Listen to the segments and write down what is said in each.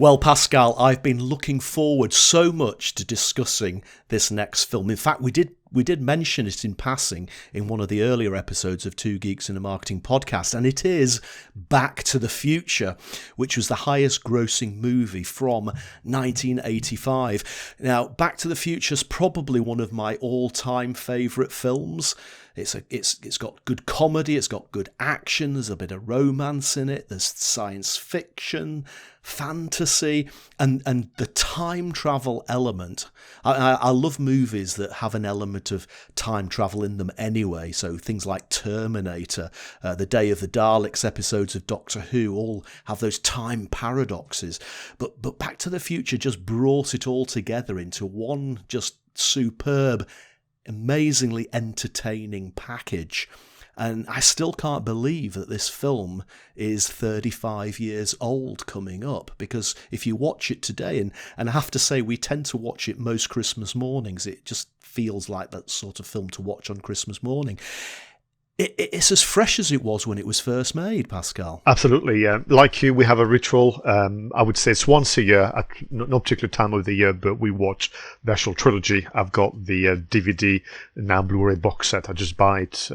Well, Pascal, I've been looking forward so much to discussing this next film. In fact, we did mention it in passing in one of the earlier episodes of Two Geeks in a Marketing podcast, and it is Back to the Future, which was the highest grossing movie from 1985. Now, Back to the Future is probably one of my all-time favourite films. It's got good comedy, it's got good action, there's a bit of romance in it, there's science fiction, fantasy, and the time travel element. I love movies that have an element of time travel in them anyway, so things like Terminator, the Day of the Daleks episodes of Doctor Who all have those time paradoxes, but Back to the Future just brought it all together into one just superb, amazingly entertaining package. And I still can't believe that this film is 35 years old coming up, because if you watch it today, and I have to say we tend to watch it most Christmas mornings, it just feels like that sort of film to watch on Christmas morning. It's as fresh as it was when it was first made, Pascal. Absolutely. Like you, we have a ritual. I would say it's once a year at no particular time of the year, but we watch the actual trilogy. I've got the DVD, now Blu-ray box set. I just buy it.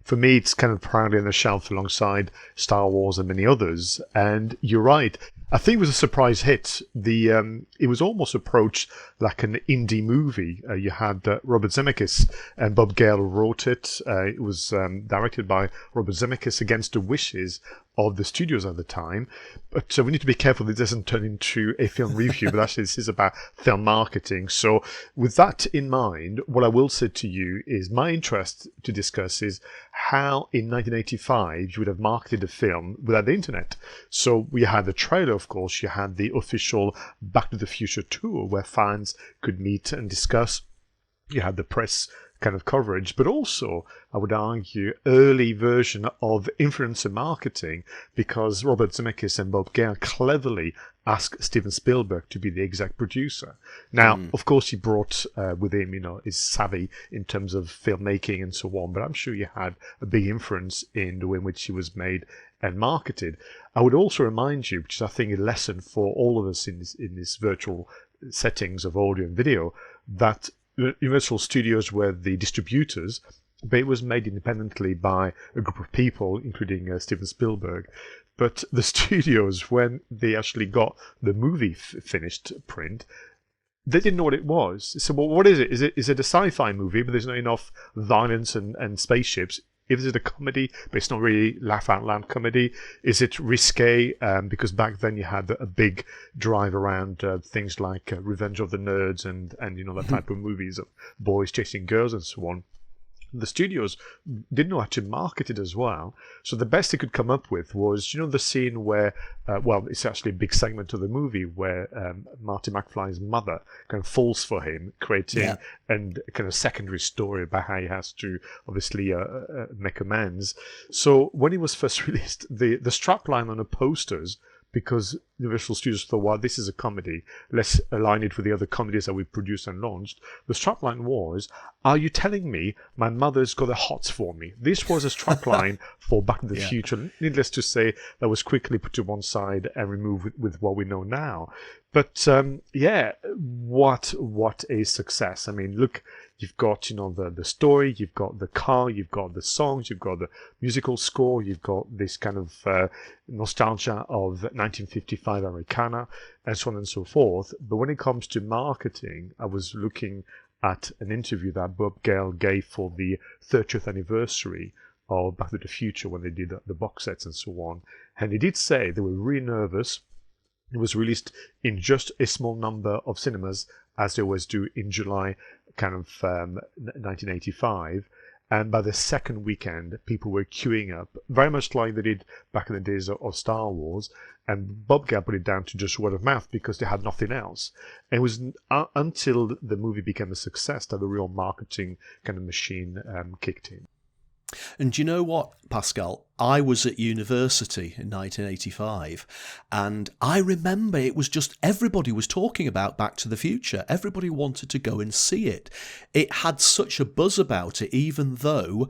For me, it's kind of proudly on the shelf alongside Star Wars and many others. And you're right. I think it was a surprise hit. It was almost approached like an indie movie. You had Robert Zemeckis and Bob Gale wrote it. It was directed by Robert Zemeckis against the wishes of the studios at the time. But we need to be careful it doesn't turn into a film review, but actually this is about film marketing. So with that in mind, what I will say to you is my interest to discuss is how in 1985 you would have marketed a film without the internet. So we had the trailer, of course, you had the official Back to the Future tour where fans could meet and discuss. You had the press kind of coverage, but also, I would argue, early version of influencer marketing, because Robert Zemeckis and Bob Gale cleverly asked Steven Spielberg to be the exec producer. Now, of course, he brought with him, his savvy in terms of filmmaking and so on, but I'm sure he had a big influence in the way in which he was made and marketed. I would also remind you, which is I think a lesson for all of us in this virtual settings of audio and video, that Universal Studios were the distributors, but it was made independently by a group of people, including Steven Spielberg. But the studios, when they actually got the movie finished print, they didn't know what it was. They said, well, what is it? Is it a sci-fi movie, but there's not enough violence and spaceships? Is it a comedy, but it's not really laugh-out-loud comedy? Is it risque? Because back then you had a big drive around things like Revenge of the Nerds and that type of movies of boys chasing girls and so on. The studios didn't know how to market it as well. So the best they could come up with was, the scene where, it's actually a big segment of the movie where Marty McFly's mother kind of falls for him, creating and kind of secondary story about how he has to obviously make amends. So when it was first released, the strapline on the posters, because Universal Studios thought, well, this is a comedy, let's align it with the other comedies that we've produced and launched. The strapline was, are you telling me my mother's got the hots for me? This was a strapline for Back to the Future. Needless to say, that was quickly put to one side and removed with what we know now. But what a success. I mean, look, you've got, the story, you've got the car, you've got the songs, you've got the musical score, you've got this kind of nostalgia of 1955 Americana, and so on and so forth. But when it comes to marketing, I was looking at an interview that Bob Gale gave for the 30th anniversary of Back to the Future when they did the box sets and so on. And he did say they were really nervous. It was released in just a small number of cinemas, as they always do in July, 1985. And by the second weekend, people were queuing up, very much like they did back in the days of Star Wars. And Bob Gale put it down to just word of mouth because they had nothing else. And it was until the movie became a success that the real marketing kind of machine kicked in. And you know what, Pascal? I was at university in 1985, and I remember it was just everybody was talking about Back to the Future. Everybody wanted to go and see it. It had such a buzz about it, even though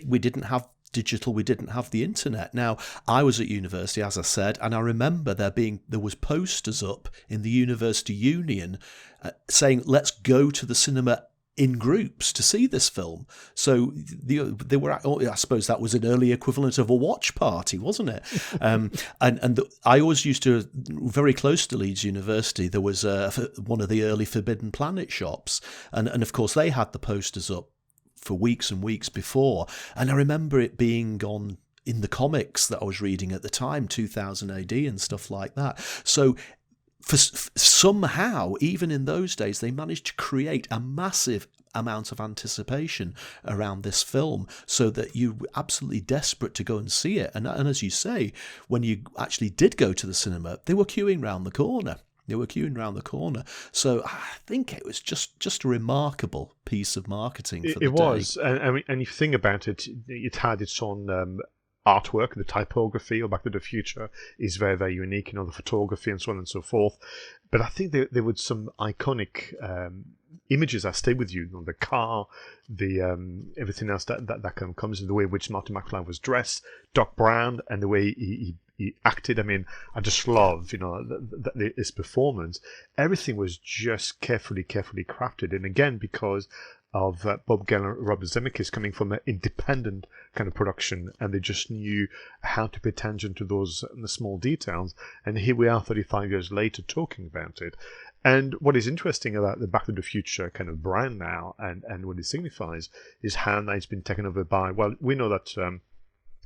we didn't have digital, we didn't have the internet. Now, I was at university, as I said, and I remember there was posters up in the University Union saying, let's go to the cinema in groups to see this film. So they were, I suppose that was an early equivalent of a watch party, wasn't it? I always used to, very close to Leeds University, there was one of the early Forbidden Planet shops, and of course they had the posters up for weeks and weeks before, and I remember it being on in the comics that I was reading at the time, 2000 AD and stuff like that. So somehow, even in those days, they managed to create a massive amount of anticipation around this film so that you were absolutely desperate to go and see it. And as you say, when you actually did go to the cinema, they were queuing round the corner. So I think it was just a remarkable piece of marketing for the day. It was. And if you think about it, it had its own artwork. The typography of Back to the Future is very, very unique, the photography and so on and so forth. But I think there were some iconic images that stay with you. The car, the everything else that kind of comes in, the way in which Martin McFly was dressed, Doc Brown, and the way he acted. I mean, I just love, his performance. Everything was just carefully crafted. And again, because of Bob Gale and Robert Zemeckis coming from an independent kind of production, and they just knew how to pay attention to those the small details. And here we are 35 years later talking about it. And what is interesting about the Back to the Future kind of brand now, and what it signifies, is how now it's been taken over by, well, we know that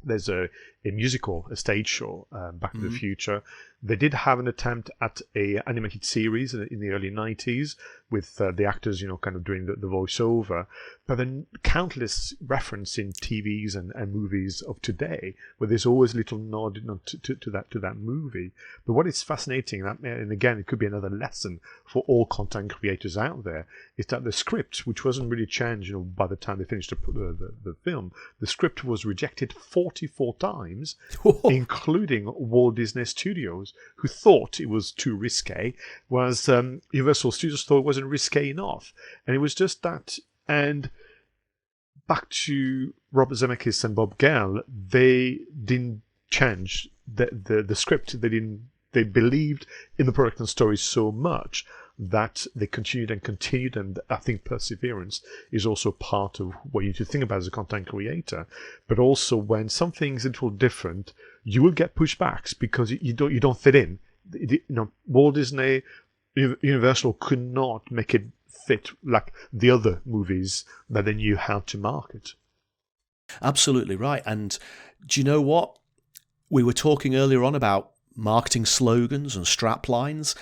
there's a musical, a stage show, Back to the Future. They did have an attempt at a animated series in the early 90s with the actors, kind of doing the voiceover. But then countless reference in TVs and movies of today, where there's always a little nod to that movie. But what is fascinating, and again, it could be another lesson for all content creators out there, is that the script, which wasn't really changed, by the time they finished the film, the script was rejected 44 times, including Walt Disney Studios, who thought it was too risque, whereas Universal Studios thought it wasn't risque enough. And it was just that. And back to Robert Zemeckis and Bob Gale, they didn't change the script. They believed in the product and story so much that they continued, and I think perseverance is also part of what you need to think about as a content creator. But also, when something's a little different, you will get pushbacks because you don't fit in. Walt Disney, Universal could not make it fit like the other movies that they knew how to market. Absolutely right. And do you know what? We were talking earlier on about marketing slogans and strap lines.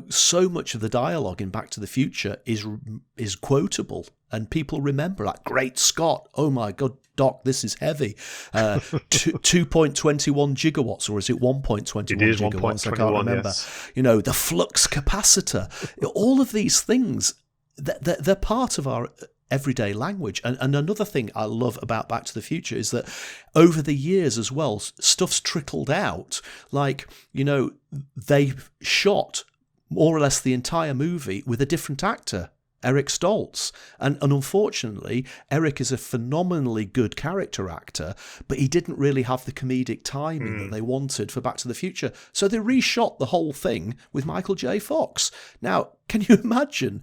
So much of the dialogue in Back to the Future is quotable, and people remember, like, Great Scott, oh my God, Doc, this is heavy. 2.21 gigawatts, or is it 1.21 it is gigawatts? 1.21, I can't remember. Yes. The flux capacitor, all of these things, they're part of our everyday language. And another thing I love about Back to the Future is that over the years as well, stuff's trickled out. Like, they shot more or less the entire movie with a different actor, Eric Stoltz. And unfortunately, Eric is a phenomenally good character actor, but he didn't really have the comedic timing that they wanted for Back to the Future. So they reshot the whole thing with Michael J. Fox. Now, can you imagine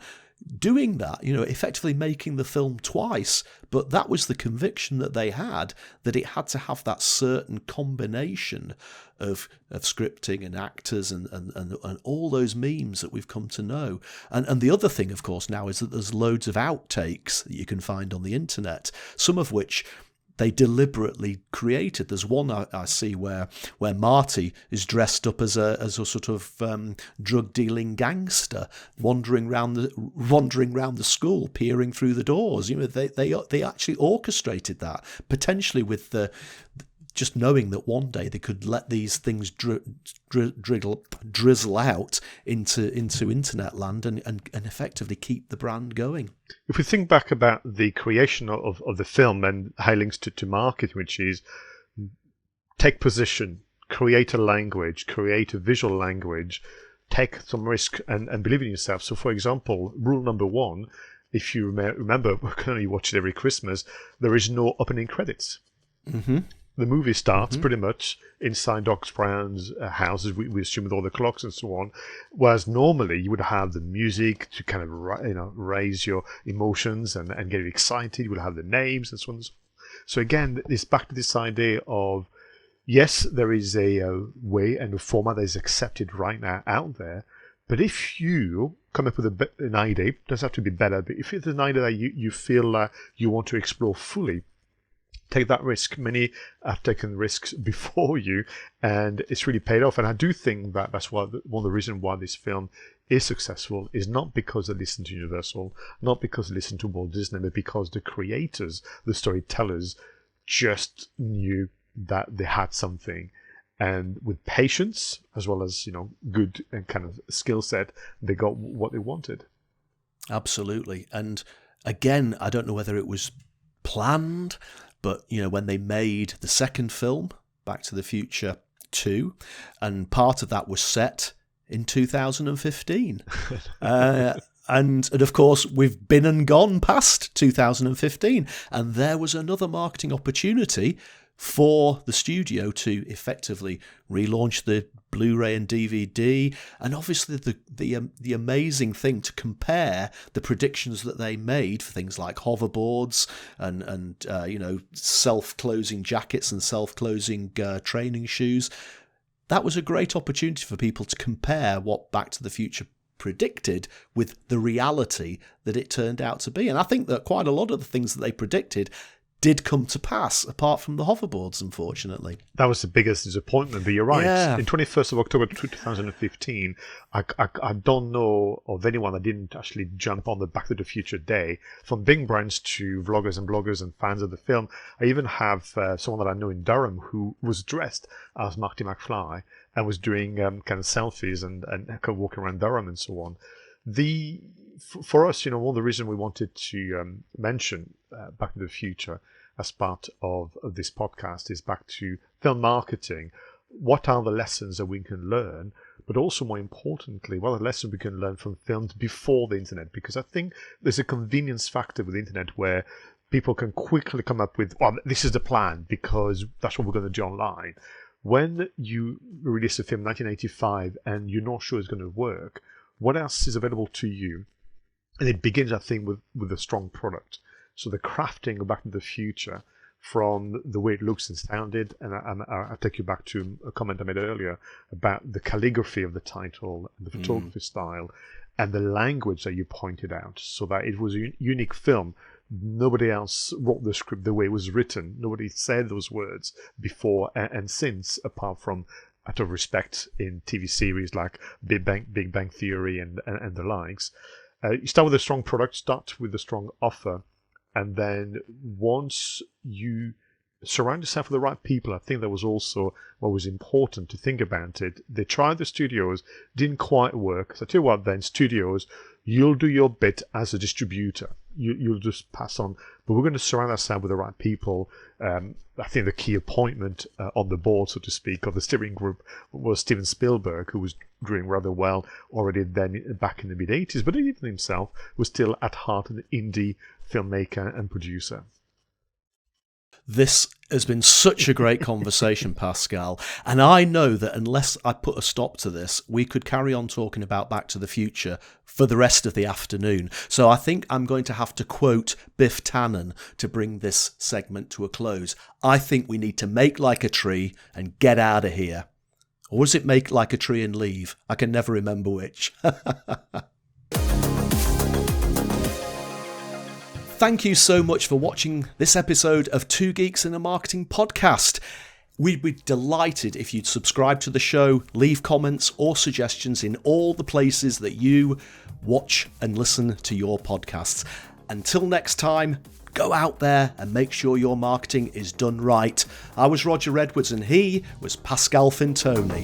doing that, effectively making the film twice? But that was the conviction that they had, that it had to have that certain combination of scripting and actors and all those memes that we've come to know. And the other thing, of course, now is that there's loads of outtakes that you can find on the internet, some of which they deliberately created. There's one I see where Marty is dressed up as a sort of drug dealing gangster, wandering round the school, peering through the doors. They actually orchestrated that, potentially with just knowing that one day they could let these things drizzle out into internet land and effectively keep the brand going. If we think back about the creation of the film and how it links to marketing, which is take position, create a language, create a visual language, take some risk and believe in yourself. So, for example, rule number 1, if you remember, you watch it every Christmas, there is no opening credits. Mm-hmm. The movie starts pretty much inside Doc Brown's houses, we assume, with all the clocks and so on. Whereas normally you would have the music to kind of raise your emotions and get you excited. You would have the names and so on. So again, it's back to this idea of, yes, there is a way and a format that is accepted right now out there. But if you come up with an idea, it doesn't have to be better, but if it's an idea that you feel you want to explore fully, take that risk. Many have taken risks before you, and it's really paid off. And I do think that that's one of the reasons why this film is successful is not because they listened to Universal, not because they listened to Walt Disney, but because the creators, the storytellers, just knew that they had something. And with patience, as well as, good and kind of skill set, they got what they wanted. Absolutely. And again, I don't know whether it was planned, but, when they made the second film, Back to the Future 2, and part of that was set in 2015. And of course, we've been and gone past 2015. And there was another marketing opportunity for the studio to effectively relaunch the Blu-ray and DVD, and obviously the amazing thing to compare the predictions that they made for things like hoverboards and self-closing jackets and self-closing training shoes. That was a great opportunity for people to compare what Back to the Future predicted with the reality that it turned out to be. And I think that quite a lot of the things that they predicted did come to pass, apart from the hoverboards, unfortunately. That was the biggest disappointment, but you're right. Yeah. In 21st of October 2015, I don't know of anyone that didn't actually jump on the Back to the Future day. From big brands to vloggers and bloggers and fans of the film, I even have someone that I know in Durham who was dressed as Marty McFly and was doing kind of selfies and kind of walking around Durham and so on. For us, one of the reasons we wanted to mention Back to the Future as part of this podcast is back to film marketing. What are the lessons that we can learn? But also, more importantly, what are the lessons we can learn from films before the internet? Because I think there's a convenience factor with the internet where people can quickly come up with, well, this is the plan because that's what we're going to do online. When you release a film in 1985 and you're not sure it's going to work, what else is available to you? And it begins, I think, with a strong product. So the crafting of Back to the Future, from the way it looks and sounded, and I take you back to a comment I made earlier about the calligraphy of the title, and the photography style, and the language that you pointed out, so that it was a unique film. Nobody else wrote the script the way it was written. Nobody said those words before and since, apart from, out of respect, in TV series like Big Bang Theory and the likes. You start with a strong product, start with a strong offer, and then once you surround yourself with the right people, I think that was also what was important to think about it. They tried the studios, didn't quite work. So I tell you what then, studios, you'll do your bit as a distributor. You'll just pass on. But we're going to surround ourselves with the right people. I think the key appointment on the board, so to speak, of the steering group was Steven Spielberg, who was doing rather well already then back in the mid-80s, but even himself was still at heart an indie filmmaker and producer. This has been such a great conversation, Pascal, and I know that unless I put a stop to this, we could carry on talking about Back to the Future for the rest of the afternoon. So I think I'm going to have to quote Biff Tannen to bring this segment to a close. I think we need to make like a tree and get out of here. Or was it make like a tree and leave? I can never remember which. Thank you so much for watching this episode of Two Geeks in a Marketing Podcast. We'd be delighted if you'd subscribe to the show, leave comments or suggestions in all the places that you watch and listen to your podcasts. Until next time, go out there and make sure your marketing is done right. I was Roger Edwards and he was Pascal Fintoni.